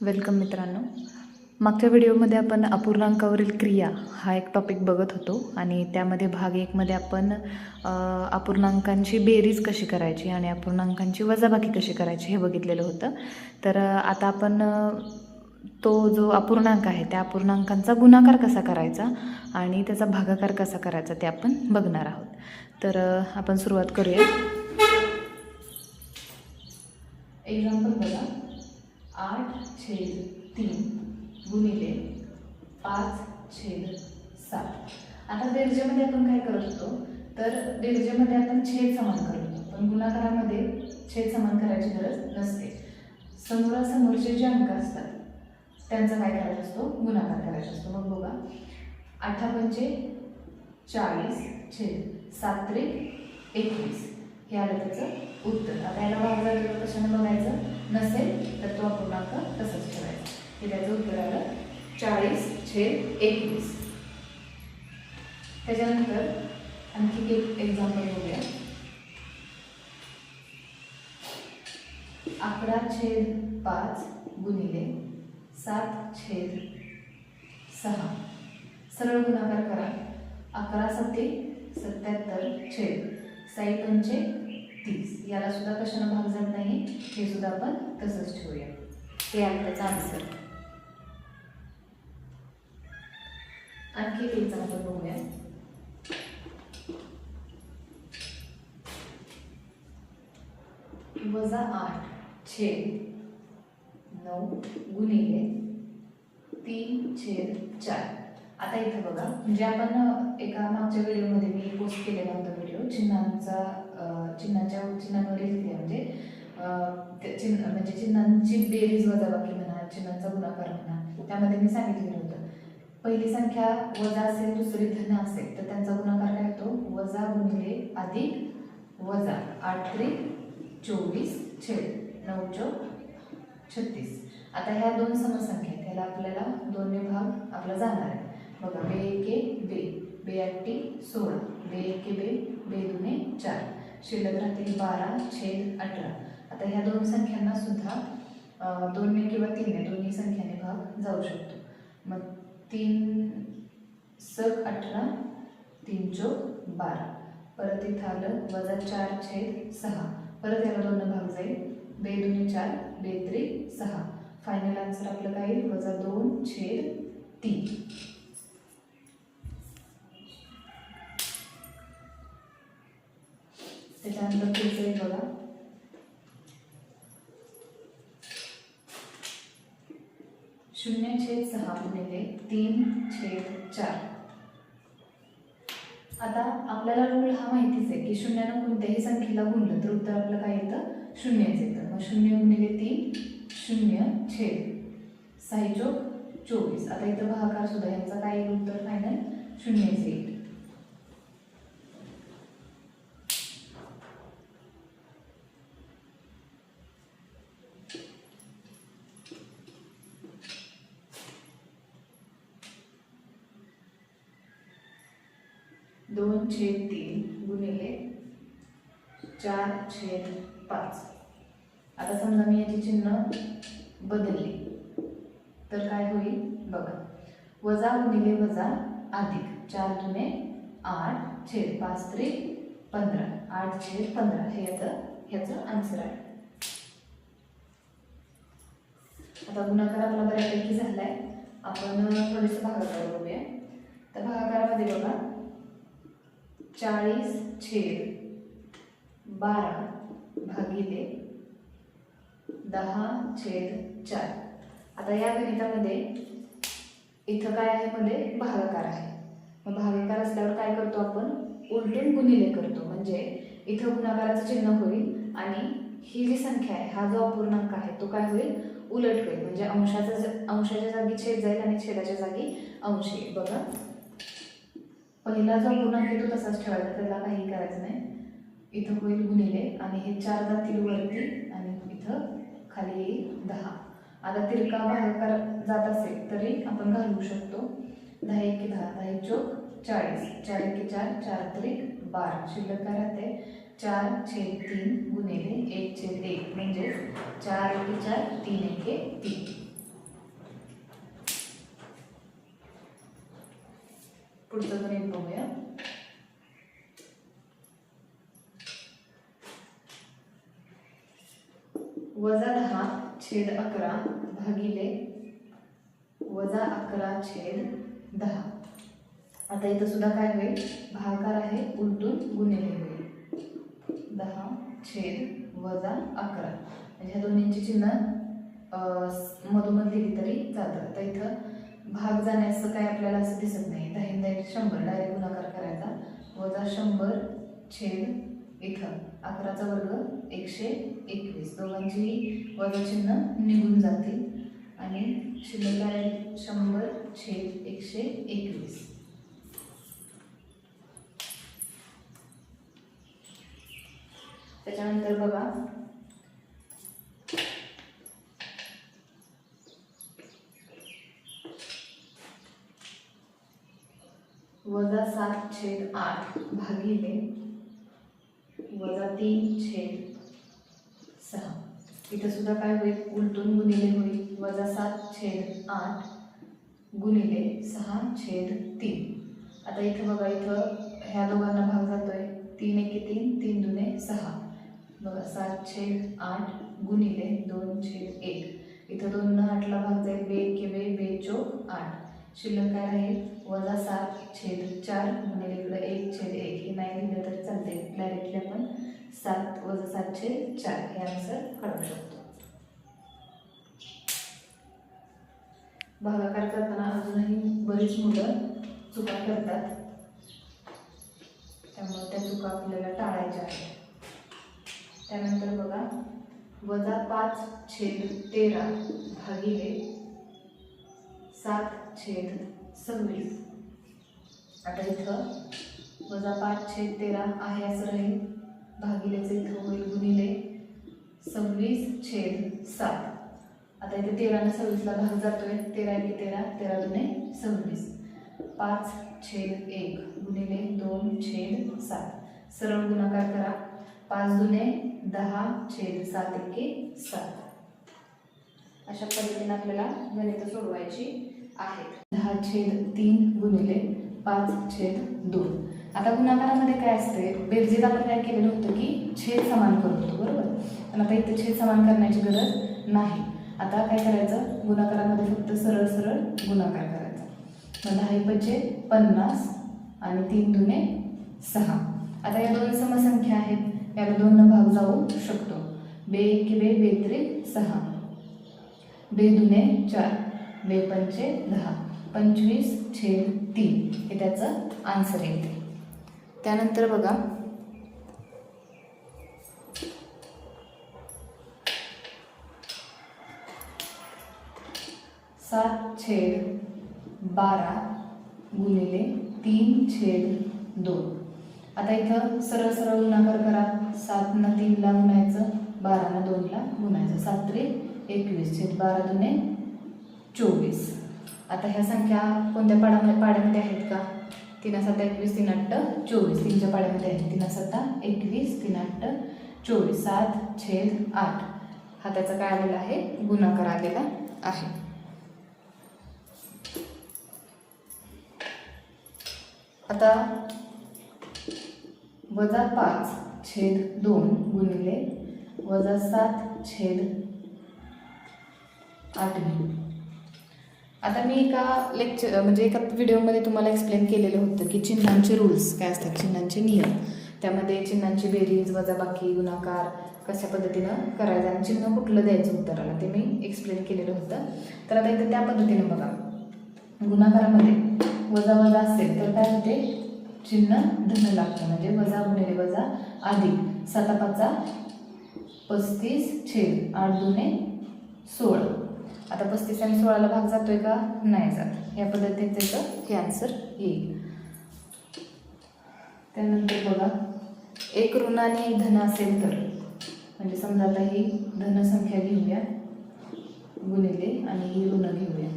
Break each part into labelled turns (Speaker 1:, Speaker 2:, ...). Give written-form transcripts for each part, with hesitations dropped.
Speaker 1: Welcome मित्रांनो. मागच्या व्हिडिओमध्ये आपण अपूर्णांकावरील क्रिया हा एक टॉपिक बघत होतो आणि त्यामध्ये भाग 1मध्ये आपण अपूर्णांकांची बेरीज कशी करायची आणि अपूर्णांकांची वजाबाकी कशी करायची हे बघितलेलं होतं. तर आता आपण तो जो अपूर्णांक आहे त्या अपूर्णांकांचा गुणाकार कसा करायचा आणि त्याचा भागाकार कसा करायचा ते आपण बघणार आहोत. तर आपण सुरुवात करूया. एक्झाम्पल बघा. 8/3 गुणिले 5/7. आता बेरजेमध्ये आपण काय करत होतो, तर बेरजेमध्ये आपण छेद समान करत होतो, पण गुणाकारामध्ये छेद समान करायची गरज नसते. समोरासमोरचे जे अंक असतात त्यांचा काय करायचा असतो, गुणाकार करायचा असतो. मग बघा, 8×5 40 छेद 7×3 = 21 हे आलं त्याचं उत्तर. आता याला भागाकार कशाने बघायचं, नसेल तर तो अपूर्णांक तसंच ठेवायचा. हे त्याचं उत्तर आलं 40/21. त्याच्यानंतर आणखी एक एक्झाम्पल बघूया. 11/5 गुणिले 7/6. सरळ गुणाकार करा. 11×7 = 77 छेद 6×5 = 30. याला सुद्धा कशाने भाग जात नाही, हे सुद्धा आपण तसंच ठेवूया. हे आहे त्याचा आन्सर. आणखी एक एक्झाम्पल बघूया. 8/9 गुणिले 3/4. आता इथं बघा, म्हणजे आपण एका मागच्या व्हिडिओमध्ये मी पोस्ट केलेला होता व्हिडिओ चिन्हांवरील क्रिया, म्हणजे चिन्हांची बेरीज वजाबाकी म्हणा, चिन्हांचा गुणाकार म्हणा. त्यामध्ये मी सांगितलेलं होतं, पहिली संख्या वजा असेल, दुसरी धन असेल तर त्यांचा गुणाकार काय होतो, वजा गुणिले अधिक वजा. 8×3 = 24 छेद 9×4 = 36. आता ह्या दोन समसंख्या आहेत, त्याला आपल्याला 2 ने भाग आपला जाणार आहे. बघा, 2×1 2, 2×8 16, 2×1 2, 2×2 4. शिल्लक राहतील 12/18. आता ह्या दोन संख्यांना सुद्धा 2 ने किंवा 3 ने दोन्ही संख्याने भाग जाऊ शकतो. मग 3×18 3×12. परत इथं आलं वजा 4/6. परत याला 2 ने भाग जाईल. 2×2 4, 2×3 6. फायनल आन्सर आपलं काय येईल, वजा 2/3. त्याच्यानंतर पुढचं एक बघा. 0/6 गुणिले 3/4. आता आपल्याला रूल हा माहितीच आहे की शून्यानं कोणत्याही संख्येला गुणलं तर उत्तर आपलं काय येतं, 0च येतं. मग 0 गुणिले 3 0 छेद 6×24. आता इथं भागाकार सुद्धा यांचा काय येईल, उत्तर फायनल 0च येईल. दोन 2/3 गुणिले 4/5. आता समजा मी याची चिन्ह बदलली तर काय होईल बघा, वजा गुणिले वजा अधिक. 4×2 8 छेद 5×3 15. 8/15 हे ह्याचं आन्सर आहे. आता गुणाकार आपला बऱ्यापैकी झालाय. आपण थोडेसे भागाकार बघूया. तर भागाकारामध्ये बघा, 40/12 भागिले 10/4. आता या गणितामध्ये इथं काय आहे, मध्ये भागाकार आहे. मग भागाकार असल्यावर काय करतो आपण, उलटून गुणिले करतो. म्हणजे इथं गुणाकाराचं चिन्ह होईल आणि ही जी संख्या आहे, हा जो अपूर्णांक आहे तो काय होईल, उलट होईल. म्हणजे अंशाच्या जागी छेद जाईल आणि छेदाच्या जागी अंश येईल. बघा, पहिला जो अपूर्णांक आहे तो तसाच ठेवायचा, त्याला काही करायचं नाही. इथं होईल गुणिले आणि हे 4 जातील वरती आणि इथं खाली येईल 10. आता तिरका भागाकार जात असेल तरी आपण घालवू शकतो. 10×1 10, 10×4 40, 4×1 4, 4×3 12. शिल्लक काय राहते, 4/3 गुणिले 1/1 म्हणजे 4×1 4, 3×1 3. पुढचं गणित बघूया. -10/11 भागिले -11/10. आता इथं सुद्धा काय होईल, भागाकार आहे, उलटून गुणिले होईल. 10/-11 म्हणजे ह्या दोन्हींची चिन्ह मधोमध दिली तरी चालतं. आता इथं भाग जाण्याचं काय आपल्याला असं दिसत नाही. 10×100 डायरेक्ट गुणाकार करायचा. -100 इथं 11चा वर्ग 121. दोघांची वजा चिन्ह निघून जातील आणि शिल्लक आहे 100/121. त्याच्यानंतर बघा -7/8 भागिले -3/6. इथं सुद्धा काय होईल, उलटून गुणिले होईल. -7/8 गुणिले 6/3. आता इथं बघा, इथं ह्या दोघांना भाग जातोय. 3 एके 3, 3 दुने 6. बघा 7/8 गुणिले 2/1. इथं 2 8ला भाग जाईल. 2 एके 2, 2 चोक 8. शिल्लक काय राहील, -7/4 गुणिले इकडं 1/1. हे नाही लिहिलं तरी चालते, डायरेक्टली आपण 7 - 7/4 हे आन्सर काढू शकतो. भागाकार करताना अजूनही बरीच मुलं चुका करतात, त्यामुळे त्या चुका आपल्याला टाळायच्या आहेत. त्यानंतर बघा -5/13 भागिले 7/26. आता इथं -5/13 आहे असं राहील, भागिलेचं इथं होईल गुणिले 26/7. आता इथे 13 ने 26ला भाग जातोय. 13 एके 13, 13 दुने 26. 5/1 गुणिले 2/7. सरळ गुणाकार करा. 5 दुने 10/7 एके 7. अशा पद्धतीने आपल्याला गणित सोडवायची आहेत. 10/3 गुणिले 5/2. आता गुणाकारामध्ये काय असते, बेरजेत आपण काय केलेलं होतं की छेद समान करतो, बरोबर. पण आता इथे छेद समान करण्याची गरज नाही. आता काय करायचं, गुणाकारामध्ये फक्त सरळ सरळ गुणाकार करायचा. मग 10×50 आणि 3 दुने 6. आता या दोन समसंख्या आहेत, याला 2 न भाग जाऊ शकतो. 2 एके 2, 2 त्रिक 6. 2 दुने 4, 2 पंचे 10. 25/3 हे त्याचं आन्सर येते. त्यानंतर बघा 7/12 गुणिले 3/2. आता इथं सरळ सरळ गुणाकार करा. 7 न 3ला गुणायचं, 12 न 2ला गुणायचं. 7 त्रिक 21 छेद 12 दुने 24. आता ह्या संख्या कोणत्या पाड्यामध्ये आहेत का, 3 7 21, 3 8 24. 3च्या पाड्यामध्ये आहेत. 3 7 21, 3 8 24. 7/8 हा त्याचा काय आलेला आहे, गुणाकार आलेला आहे. आता -5/2 गुणिले -7/8. आता मी एका एका व्हिडिओमध्ये तुम्हाला एक्सप्लेन केलेलं होतं की चिन्हांचे रूल्स काय असतात, चिन्हांचे नियम. त्यामध्ये चिन्हांची बेरीज, वजाबाकी, गुणाकार कशा पद्धतीनं करायचं आणि चिन्ह कुठलं द्यायचं उत्तराला, ते मी एक्सप्लेन केलेलं होतं. तर आता इथे त्या पद्धतीनं बघा, गुणाकारामध्ये वजा वजा असेल तर काय होते, चिन्ह धन लागतं. म्हणजे वजा गुणिले वजा अधिक. 7×5 35 छेद 8 दुने 16. आता 35 आणि 16ला भाग जातोय का, नाही जात. या पद्धतीने त्याचं हे आन्सर येईल. त्यानंतर बघा, एक ऋण आणि एक धन असेल तर, म्हणजे समजा आता ही धन संख्या घेऊया गुणिले आणि ही ऋण घेऊया,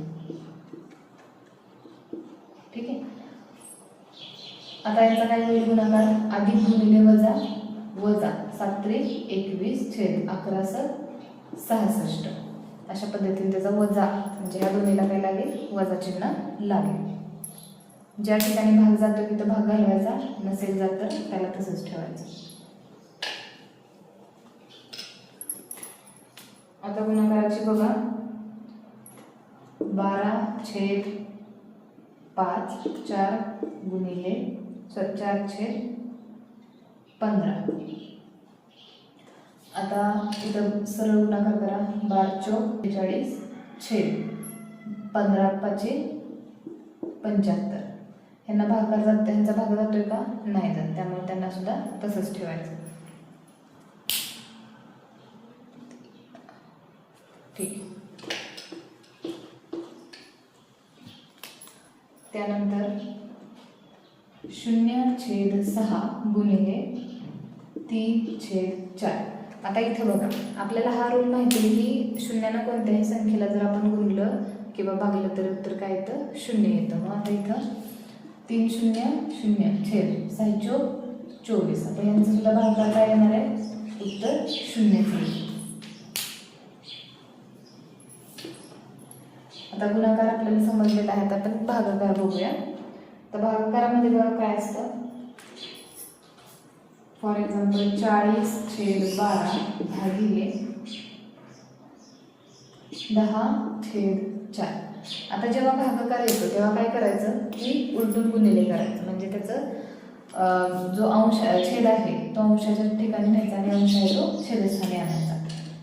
Speaker 1: ठीक आहे. आता याचा काय होईल गुणाकार, अधिक गुणिले वजा, वजा 7 त्रिक 21 छेद 11 66. अशा पद्धतीने त्याचा वजा, म्हणजे ह्या दोन्हीला काय लागेल, वजा चिन्ह लागेल. ज्या ठिकाणी भाग जातो तिथं भाग घालवायचा, नसेल जात तर त्याला तसंच ठेवायचं. आता गुणाकाराची बघा, 12/5 4 गुणिले 4/15. आता इथं सरळ गुणाकार करा. 12×4 = 42 15×5 = 75. ह्यांना भागाकार जातो, ह्यांचा भाग जातोय का? नाही जात, त्यामुळे त्यांना सुद्धा तसंच ठेवायचं. ठीक. त्यानंतर 0/6 गुणिले 3/4. आता इथं बघा, आपल्याला हा रूल माहिती आहे की शून्यानं कोणत्याही संख्येला जर आपण गुणलं किंवा भागलं तर उत्तर काय येतं? 0 येतं. मग आता इथं 3 0 0 छेद 6/24. आता यांचं सुद्धा भागाकार काय येणार आहे? उत्तर 0 येईल. आता गुणाकार आपल्याला समजलेला आहे. आता आपण भागाकार बघूया. तर भागाकारामध्ये बघा काय असतं. फॉर एक्झाम्पल 40/12 भागिले 10/4. आता जेव्हा भागाकार येतो तेव्हा काय करायचं की उलटून गुणिले करायचं. म्हणजे त्याचं जो अंश छेद आहे तो अंशाच्या ठिकाणी न्यायचा आणि अंश आहे तो छेदस्थानी आणायचा.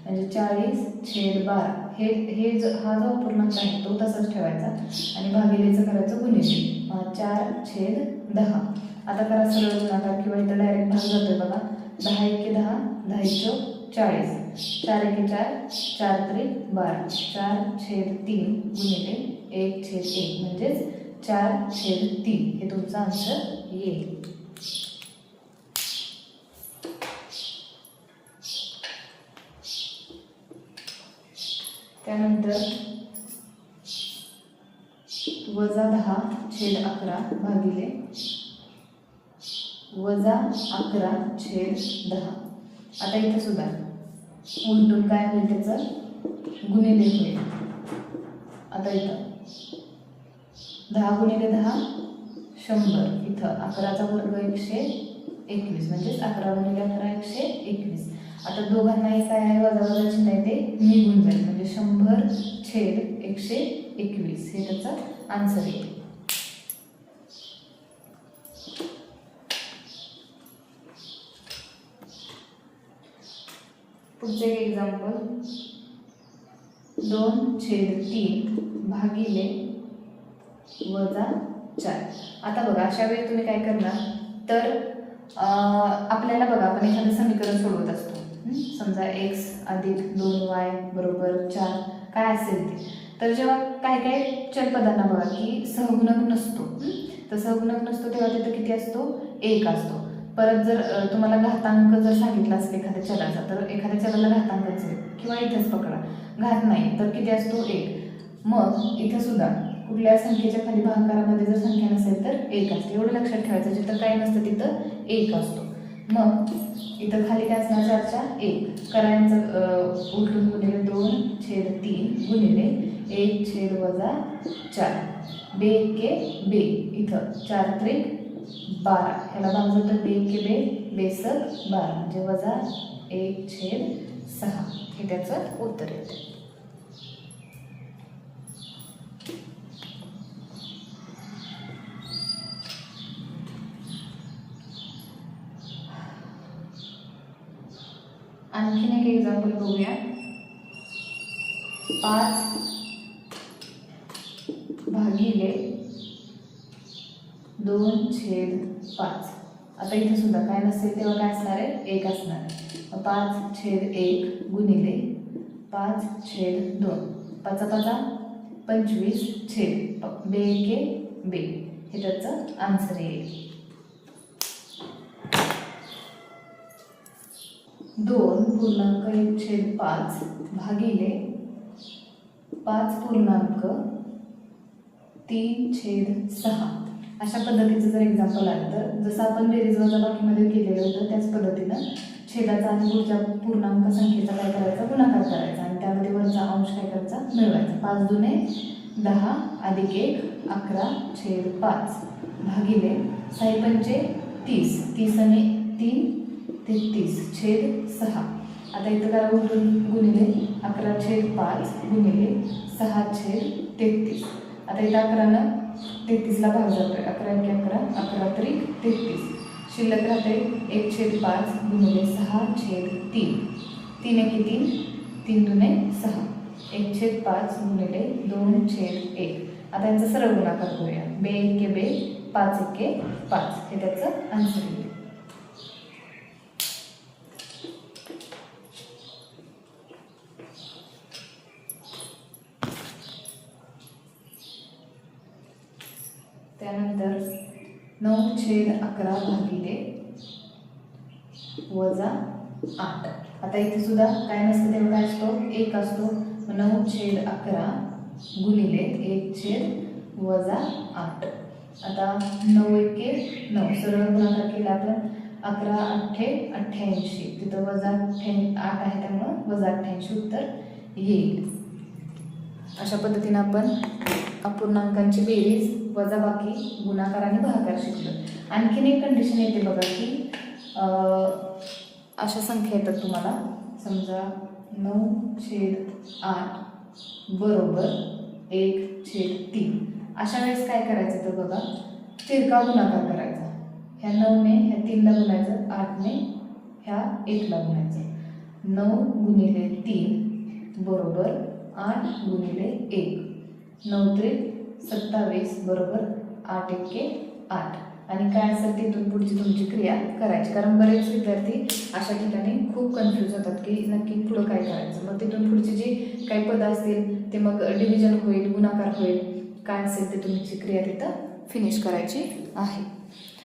Speaker 1: म्हणजे 40/12 हा जो अपूर्णांक आहे तो तसाच ठेवायचा आणि भागिलेचं करायचं गुणिले 4/10. आता करा सरळ गुणाकार किंवा इथं डायरेक्ट भाग जातोय बघा. 10 × 10 10×40 4 × 4 4×3 12 4/3 गुणिले 1/1 म्हणजेच 4/3 हे तुमचा आन्सर येईल. त्यानंतर -10/11 भागिले -11/10. आता इथे सुद्धा उलटून काय होईल त्याचं गुणिले होईल. आता इथं 10 × 10 100. इथं 11चा वर्ग 121 म्हणजेच 11 × 11 121. आता दोघांनाही काय आहे वजा चिन्ह आहे ते निघून जाईल म्हणजे 100/121 हे त्याचा आन्सर येईल. पुढचे एक्झाम्पल 2/3 भागिले -4. आता बघा अशा वेळी तुम्ही काय करणार तर आपल्याला बघा आपण एखादं समीकरण सोडवत असतो. समजा x + 2y = 4 काय असेल ते. तर जेव्हा काय काय चलपदांना बघा की सहगुणक नसतो, तर सहगुणक नसतो तेव्हा तिथं किती असतो? 1 असतो. परत जर तुम्हाला घातांक जर सांगितला असेल एखाद्या चलाचा तर एखाद्या चलाला घातांकच आहे किंवा इथेच पकडा घात नाही तर किती असतो? 1. मग इथं सुद्धा कुठल्या संख्येच्या खाली भागाकारामध्ये जर संख्या नसेल तर 1 असते. एवढं लक्षात ठेवायचं. जिथं काय नसतं तिथं 1 असतो. मग इथं खाली काय असणार? 4च्या 1 करायचं उलटून गुणिले 2/3 गुणिले 1/-4 बे बे. इथं 4×3 12 ह्याला भाग जातो बे बेसक 12 म्हणजे -1/6 हे त्याचं उत्तर येतं. आणखीन एक एक्झाम्पल बघूया. 5 भागिले 2/5. आता इथे सुद्धा काय नसेल तेव्हा काय असणार आहे? 1 असणार आहे. 5/1 गुणिले 5/2 5×5 25 छेद बे बे हे त्याचं आन्सर येईल. 2.1/5 भागिले 5.3/6 अशा पद्धतीचं जर एक्झाम्पल आलं तर जसं आपण बेरीज वजाबाकीमध्ये केलेलं होतं त्याच पद्धतीनं छेदाचा आणि पुढच्या पूर्णांक संख्येचा काय करायचा? गुणाकार करायचा आणि त्यामध्ये वरचा अंश काय करायचा? मिळवायचा. 5×2 = 10 अधिक 1 11/5 भागिले 6 पंचे 30, 30 आणि 3 33/6. आता इथं करा उलटून गुणिले 11/5 गुणिले 6/33. आता इथं 11नं 33ला भाग जातोय. 11 × 11 11 त्रिक 33. शिल्लक राहते 1/5 गुणिले 6/3. 3 एके 3, 3 दुने 6. 1/5 गुणिले 2/1. आता यांचा सरळ गुणाकार करूया. 2 एके 2, 5 एके 5. हे त्याचं आन्सर येईल. त्यानंतर 9/11 भागिले -8. आता इथे सुद्धा काय नसतं तेव्हा काय असतो 1 असतो. 9/11 गुणिले 1/8. आता 9 एके 9 सरळ गुणाकार केला आपण. 11 8 88. तिथं -8 आहे त्यामुळं -88 उत्तर येईल. अशा पद्धतीने आपण अपूर्णांकांची बेरीज, वजाबाकी, गुणाकार आणि भागाकार शिकलो. आणखीन एक कंडिशन येते बघा की अशा संख्या येतात तुम्हाला. समजा 9/8 बरोबर 1/3. अशा वेळेस काय करायचं तर बघा तिरका गुणाकार करायचा. ह्या 9ने ह्या 3ला गुणायचं, 8ने ह्या 1ला गुणायचं. 9 गुणिले 3 बरोबर 8 गुणिले 1. 9 त्रिक 27 बरोबर 8 एके 8. आणि काय असेल तिथून पुढची तुमची क्रिया करायची. कारण बरेच विद्यार्थी अशा ठिकाणी खूप कन्फ्यूज होतात की नक्की पुढं काय करायचं. मग तिथून पुढची जी काही पदं असतील ते मग डिव्हिजन होईल, गुणाकार होईल, काय असेल ते तुमची क्रिया तिथं फिनिश करायची आहे.